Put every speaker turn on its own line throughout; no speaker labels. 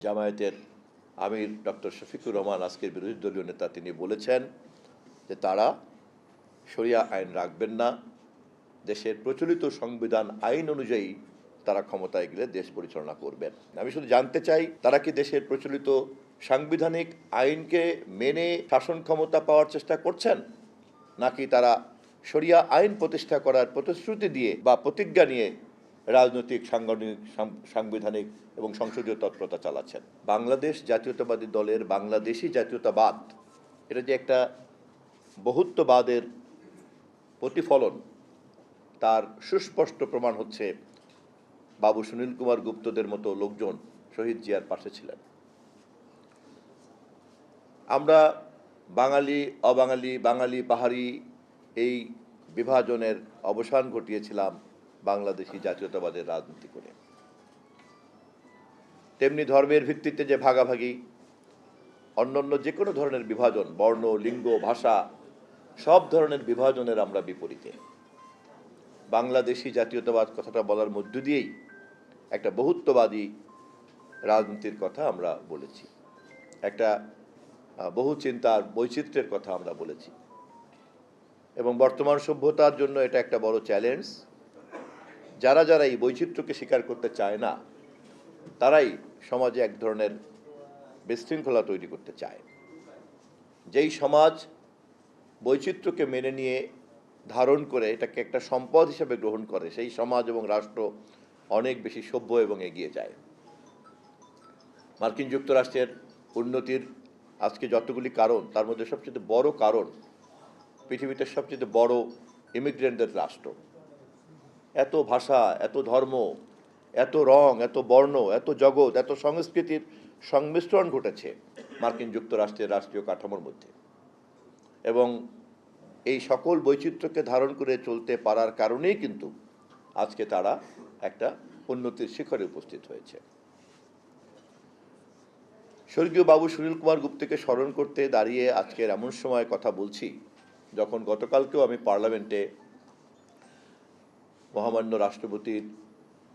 জামায়াতের আমির ডক্টর শফিকুর রহমান আজকের বিরোধী দলীয় নেতা তিনি বলেছেন যে তারা শরিয়া আইন রাখবেন না, দেশের প্রচলিত সংবিধান আইন অনুযায়ী তারা ক্ষমতায় গেলে দেশ পরিচালনা করবেন। আমি শুধু জানতে চাই, তারা কি দেশের প্রচলিত সাংবিধানিক আইনকে মেনে শাসন ক্ষমতা পাওয়ার চেষ্টা করছেন, নাকি তারা শরিয়া আইন প্রতিষ্ঠা করার প্রতিশ্রুতি দিয়ে বা প্রতিজ্ঞা নিয়ে রাজনৈতিক, সাংবিধানিক এবং সংসদীয় তৎপরতা চালাচ্ছেন। বাংলাদেশ জাতীয়তাবাদী দলের বাংলাদেশি জাতীয়তাবাদ, এটা যে একটা বহুত্ববাদের প্রতিফলন, তার সুস্পষ্ট প্রমাণ হচ্ছে বাবু সুনীল কুমার গুপ্তদের মতো লোকজন শহীদ জিয়ার পাশে ছিলেন। আমরা বাঙালি অবাঙালি, বাঙালি পাহাড়ি এই বিভাজনের অবসান ঘটিয়েছিলাম বাংলাদেশি জাতীয়তাবাদের রাজনীতি করে। তেমনি ধর্মের ভিত্তিতে যে ভাগাভাগি, অন্যান্য যে কোনো ধরনের বিভাজন, বর্ণ, লিঙ্গ, ভাষা, সব ধরনের বিভাজনের আমরা বিপরীতে। বাংলাদেশি জাতীয়তাবাদ কথাটা বলার মধ্য দিয়েই একটা বহুত্ববাদী রাজনীতির কথা আমরা বলেছি, একটা বহু চিন্তার বৈচিত্র্যের কথা আমরা বলেছি। এবং বর্তমান সভ্যতার জন্য এটা একটা বড় চ্যালেঞ্জ। যারা যারা এই বৈচিত্র্যকে স্বীকার করতে চায় না, তারাই সমাজে এক ধরনের বিশৃঙ্খলা তৈরি করতে চায়। যেই সমাজ বৈচিত্র্যকে মেনে নিয়ে ধারণ করে এটাকে একটা সম্পদ হিসেবে গ্রহণ করে, সেই সমাজ এবং রাষ্ট্র অনেক বেশি সভ্য এবং এগিয়ে যায়। মার্কিন যুক্তরাষ্ট্রের উন্নতির আজকে যতগুলি কারণ, তার মধ্যে সবচেয়ে বড় কারণ পৃথিবীতে সবচেয়ে বড় ইমিগ্রেন্টদের রাষ্ট্র। এত ভাষা, এত ধর্ম, এত রং, এত বর্ণ, এত জগৎ, এত সংস্কৃতির সংমিশ্রণ ঘটেছে মার্কিন যুক্তরাষ্ট্রের রাষ্ট্রীয় কাঠামোর মধ্যে। এবং এই সকল বৈচিত্র্যকে ধারণ করে চলতে পারার কারণেই কিন্তু আজকে তারা একটা উন্নতির শিখরে উপস্থিত হয়েছে। স্বর্গীয় বাবু সুনীল কুমার গুপ্তকে স্মরণ করতে দাঁড়িয়ে আজকের এমন সময় কথা বলছি যখন গতকালকেও আমি পার্লামেন্টে মহামান্য রাষ্ট্রপতির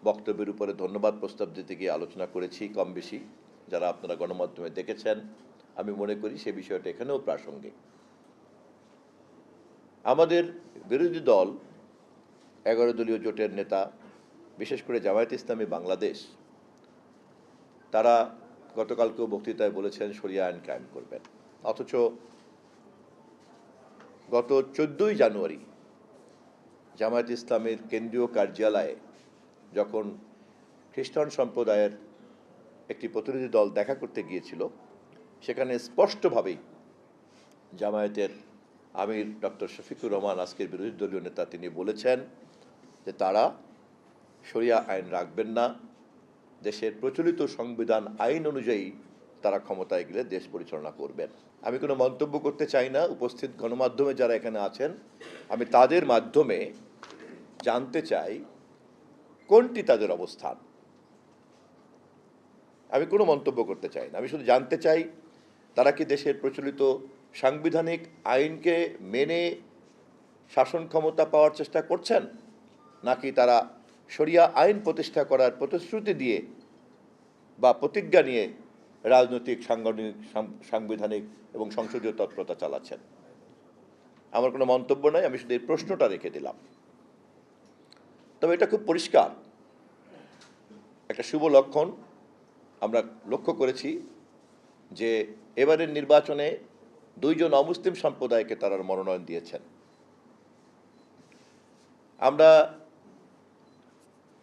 বক্তব্যের উপরে ধন্যবাদ প্রস্তাব দিতে গিয়ে আলোচনা করেছি কম বেশি। যারা আপনারা গণমাধ্যমে দেখেছেন, আমি মনে করি সে বিষয়টা এখানেও প্রাসঙ্গিক। আমাদের বিরোধী দল 11 দলীয় জোটের নেতা, বিশেষ করে জামায়াত ইসলামী বাংলাদেশ, তারা গতকালকেও বক্তৃতায় বলেছেন শরিয়া আইন কায়েম করবেন। অথচ গত 14ই জানুয়ারি জামায়াত ইসলামের কেন্দ্রীয় কার্যালয়ে যখন খ্রিস্টান সম্প্রদায়ের একটি প্রতিনিধি দল দেখা করতে গিয়েছিল, সেখানে স্পষ্টভাবেই জামায়াতের আমির ডক্টর শফিকুর রহমান আজকের বিরোধী দলীয় নেতা তিনি বলেছেন যে তারা শরিয়া আইন রাখবেন না, দেশের প্রচলিত সংবিধান আইন অনুযায়ী তারা ক্ষমতায় গেলে দেশ পরিচালনা করবেন। আমি কোনো মন্তব্য করতে চাই না। উপস্থিত গণমাধ্যমে যারা এখানে আছেন, আমি তাদের মাধ্যমে জানতে চাই কোনটি তাদের অবস্থান। আমি কোনো মন্তব্য করতে চাই না। আমি শুধু জানতে চাই, তারা কি দেশের প্রচলিত সাংবিধানিক আইনকে মেনে শাসন ক্ষমতা পাওয়ার চেষ্টা করছেন, নাকি তারা শরিয়া আইন প্রতিষ্ঠা করার প্রতিশ্রুতি দিয়ে বা প্রতিজ্ঞা নিয়ে রাজনৈতিক, সাংবিধানিক এবং সংসদীয় তৎপরতা চালাচ্ছেন। আমার কোনো মন্তব্য নাই, আমি শুধু এই প্রশ্নটা রেখে দিলাম। তবে এটা খুব পরিষ্কার একটা শুভ লক্ষণ। আমরা লক্ষ্য করেছি যে এবারের নির্বাচনে 2 জন অমুসলিম সম্প্রদায়কে তারা মনোনয়ন দিয়েছেন। আমরা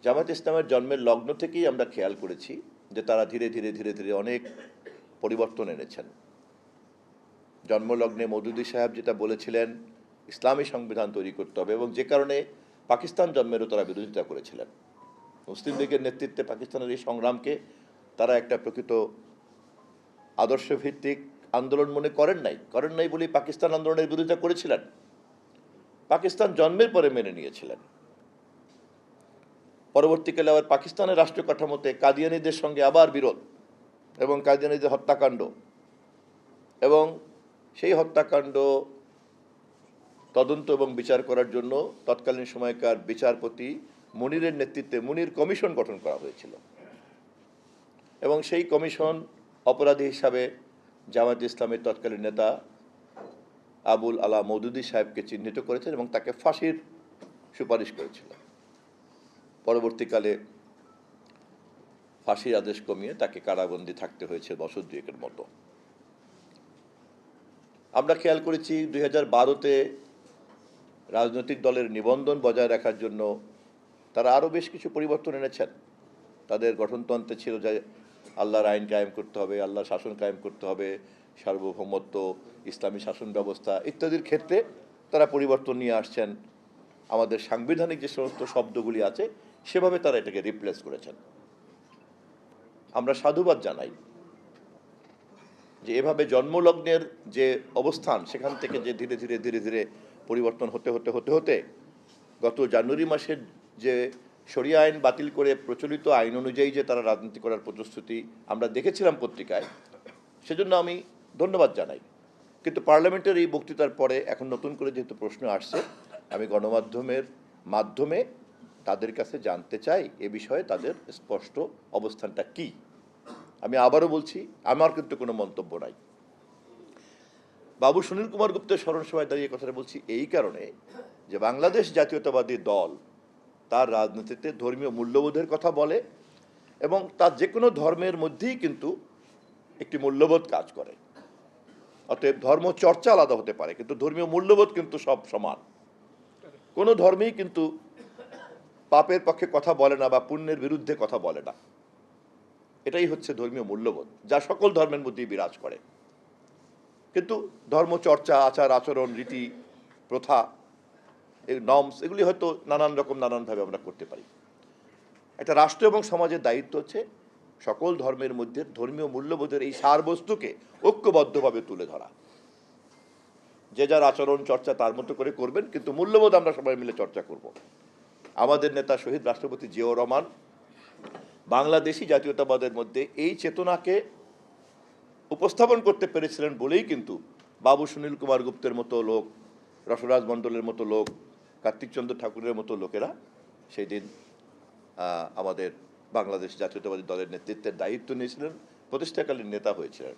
জামায়াত ইসলামের জন্মের লগ্ন থেকেই আমরা খেয়াল করেছি যে তারা ধীরে ধীরে অনেক পরিবর্তন এনেছেন। জন্মলগ্নে মওদুদী সাহেব যেটা বলেছিলেন, ইসলামী সংবিধান তৈরি করতে হবে, এবং যে কারণে পাকিস্তান জন্মেরও তারা বিরোধিতা করেছিলেন। মুসলিম লীগের নেতৃত্বে পাকিস্তানের এই সংগ্রামকে তারা একটা প্রকৃত আদর্শভিত্তিক আন্দোলন মনে করেন নাই বলেই পাকিস্তান আন্দোলনের বিরোধিতা করেছিলেন। পাকিস্তান জন্মের পরে মেনে নিয়েছিলেন। পরবর্তীকালে আবার পাকিস্তানের রাষ্ট্রীয় কাঠামোতে কাদিয়ানীদের সঙ্গে আবার বিরোধ এবং কাদিয়ানীদের হত্যাকাণ্ড, এবং সেই হত্যাকাণ্ড তদন্ত এবং বিচার করার জন্য তৎকালীন সময়কার বিচারপতি মুনিরের নেতৃত্বে মুনির কমিশন গঠন করা হয়েছিল। এবং সেই কমিশন অপরাধী হিসাবে জামায়াত ইসলামের তৎকালীন নেতা আবুল আলা মওদুদী সাহেবকে চিহ্নিত করেছেন এবং তাকে ফাঁসির সুপারিশ করেছিল। পরবর্তীকালে ফাঁসির আদেশ কমিয়ে তাকে কারাবন্দী থাকতে হয়েছে বছর দুয়েকের মতো। আমরা খেয়াল করেছি 2012-তে রাজনৈতিক দলের নিবন্ধন বজায় রাখার জন্য তারা আরও বেশ কিছু পরিবর্তন এনেছেন। তাদের গঠনতন্ত্রে ছিল যে আল্লাহর আইন কায়েম করতে হবে, আল্লাহর শাসন কায়েম করতে হবে, সার্বভৌমত্ব, ইসলামী শাসন ব্যবস্থা ইত্যাদির ক্ষেত্রে তারা পরিবর্তন নিয়ে আসছেন। আমাদের সাংবিধানিক যে সমস্ত শব্দগুলি আছে সেভাবে তারা এটাকে রিপ্লেস করেছেন। আমরা সাধুবাদ জানাই যে এভাবে জন্মলগ্নের যে অবস্থান সেখান থেকে যে ধীরে ধীরে ধীরে ধীরে পরিবর্তন হতে হতে হতে হতে গত জানুয়ারি মাসের যে শরিয়া আইন বাতিল করে প্রচলিত আইন অনুযায়ী যে তারা রাজনীতি করার প্রতিশ্রুতি আমরা দেখেছিলাম পত্রিকায়, সেজন্য আমি ধন্যবাদ জানাই। কিন্তু পার্লামেন্টের এই বক্তৃতার পরে এখন নতুন করে যেহেতু প্রশ্ন আসছে, আমি গণমাধ্যমের মাধ্যমে তাদের কাছে জানতে চাই এ বিষয়ে তাদের স্পষ্ট অবস্থানটা কি। আমি আবারও বলছি, আমার কিন্তু কোনো মন্তব্য নাই। বাবু সুনীল কুমার গুপ্তের স্মরণ সভায় দাঁড়িয়ে কথাটা বলছি এই কারণে যে বাংলাদেশ জাতীয়তাবাদী দল তার রাজনীতিতে ধর্মীয় মূল্যবোধের কথা বলে এবং তার যে কোনো ধর্মের মধ্যেই কিন্তু একটি মূল্যবোধ কাজ করে। অতএব ধর্ম চর্চা আলাদা হতে পারে, কিন্তু ধর্মীয় মূল্যবোধ কিন্তু সব সমান। কোনো ধর্মেই কিন্তু পাপের পক্ষে কথা বলে না বা পুণ্যের বিরুদ্ধে কথা বলে না। এটাই হচ্ছে ধর্মীয় মূল্যবোধ, যা সকল ধর্মের মধ্যেই বিরাজ করে। কিন্তু ধর্মচর্চা, আচার আচরণ, রীতি প্রথা, এই নর্মস, এগুলি হয়তো নানানভাবে আমরা করতে পারি। একটা রাষ্ট্র এবং সমাজের দায়িত্ব হচ্ছে সকল ধর্মের মধ্যে ধর্মীয় মূল্যবোধের এই সারবস্তুকে ঐক্যবদ্ধভাবে তুলে ধরা। যে যার আচরণ চর্চা তার মতো করে করবেন, কিন্তু মূল্যবোধ আমরা সবাই মিলে চর্চা করব। আমাদের নেতা শহীদ রাষ্ট্রপতি জিয়াউর রহমান বাংলাদেশি জাতীয়তাবাদের মধ্যে এই চেতনাকে উপস্থাপন করতে পেরেছিলেন বলেই কিন্তু বাবু সুনীল কুমার গুপ্তের মতো লোক, রসরাজ মণ্ডলের মতো লোক, কার্তিকচন্দ্র ঠাকুরের মতো লোকেরা সেই দিন আমাদের বাংলাদেশ জাতীয়তাবাদী দলের নেতৃত্বের দায়িত্ব নিয়েছিলেন, প্রতিষ্ঠাকালীন নেতা হয়েছিলেন।